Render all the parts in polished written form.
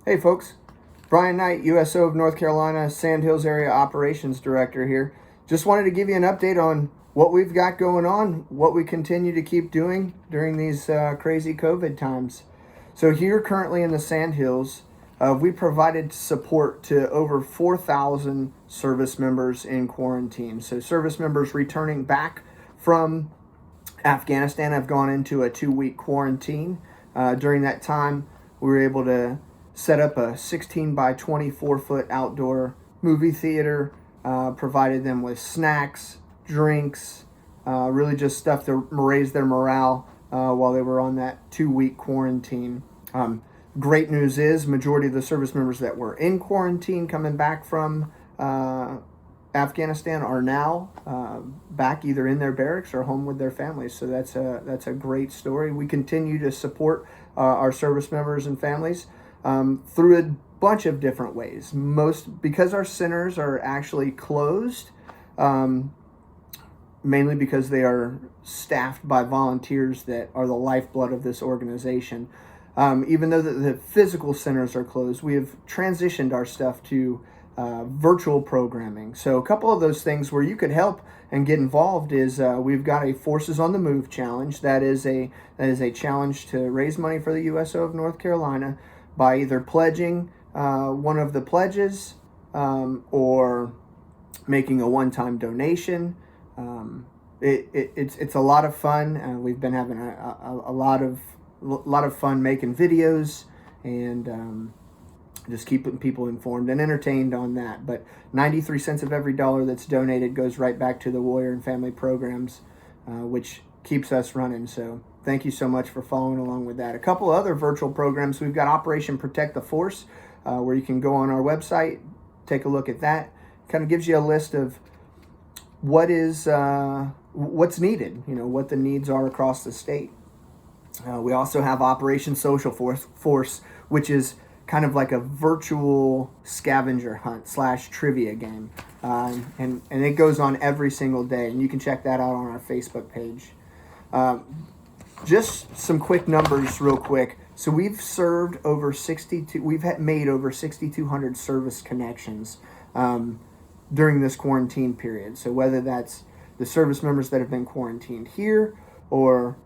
Hey folks, Brian Knight, USO of North Carolina, Sand Hills Area Operations Director here. Just wanted to give you an update on what we've got going on, what we continue to keep doing during these crazy COVID times. So here currently in the Sand Hills, we provided support to over 4,000 service members in quarantine. So service members returning back from Afghanistan have gone into a 2-week quarantine. During that time, we were able to set up a 16 by 24 foot outdoor movie theater, provided them with snacks, drinks, really just stuff to raise their morale while they were on that 2-week quarantine. Great news is majority of the service members that were in quarantine coming back from Afghanistan are now back either in their barracks or home with their families. So that's a great story. We continue to support our service members and families through a bunch of different ways. Most because our centers are actually closed, mainly because they are staffed by volunteers that are the lifeblood of this organization. Even though the physical centers are closed, we have transitioned our stuff to virtual programming. So a couple of those things where you could help and get involved is we've got a Forces on the Move challenge. That is a challenge to raise money for the USO of North Carolina by either pledging one of the pledges or making a one-time donation. It's a lot of fun. We've been having a lot of fun making videos and just keeping people informed and entertained on that. But 93 cents of every dollar that's donated goes right back to the Warrior and Family Programs, which keeps us running. So thank you so much for following along with that. A couple other virtual programs. We've got Operation Protect the Force, where you can go on our website, take a look at that. Kind of gives you a list of what's needed, what the needs are across the state. We also have Operation Social Force, which is kind of like a virtual scavenger hunt / trivia game. And it goes on every single day, and you can check that out on our Facebook page. Just some quick numbers real quick. So we've made over 6,200 service connections during this quarantine period. So whether that's the service members that have been quarantined here or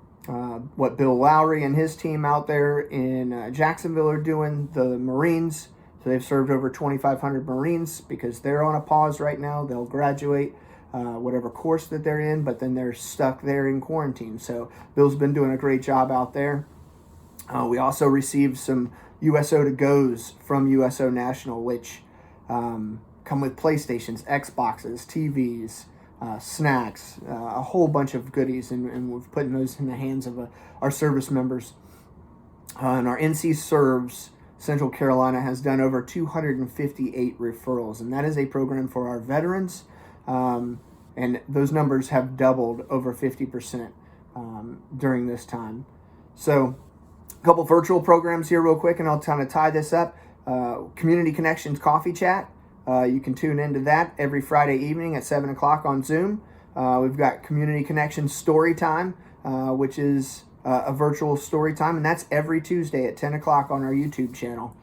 what Bill Lowry and his team out there in Jacksonville are doing, the Marines. So they've served over 2,500 Marines because they're on a pause right now. They'll graduate whatever course that they're in, but then they're stuck there in quarantine. So Bill's been doing a great job out there. We also received some USO to goes from USO National, which come with PlayStations, Xboxes, TVs, snacks, a whole bunch of goodies, and we're putting those in the hands of our service members. And our NC Serves Central Carolina has done over 258 referrals, and that is a program for our veterans, and those numbers have doubled over 50% during this time. So a couple virtual programs here real quick, and I'll kind of tie this up. Community Connections Coffee Chat. You can tune into that every Friday evening at 7 o'clock on Zoom. We've got Community Connections Story Time, which is a virtual story time, and that's every Tuesday at 10 o'clock on our YouTube channel.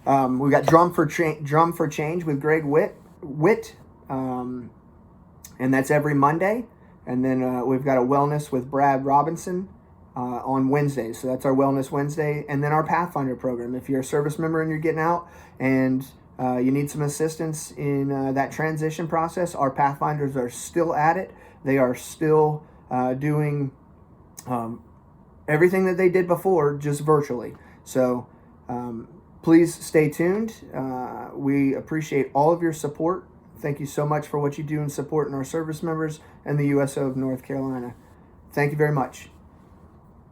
We've got Drum for Change with Greg Witt, and that's every Monday. And then we've got a Wellness with Brad Robinson on Wednesdays. So that's our Wellness Wednesday. And then our Pathfinder program. If you're a service member and you're getting out and you need some assistance in that transition process, our Pathfinders are still at it. They are still doing everything that they did before, just virtually. So please stay tuned. We appreciate all of your support. Thank you so much for what you do in supporting our service members and the USO of North Carolina. Thank you very much.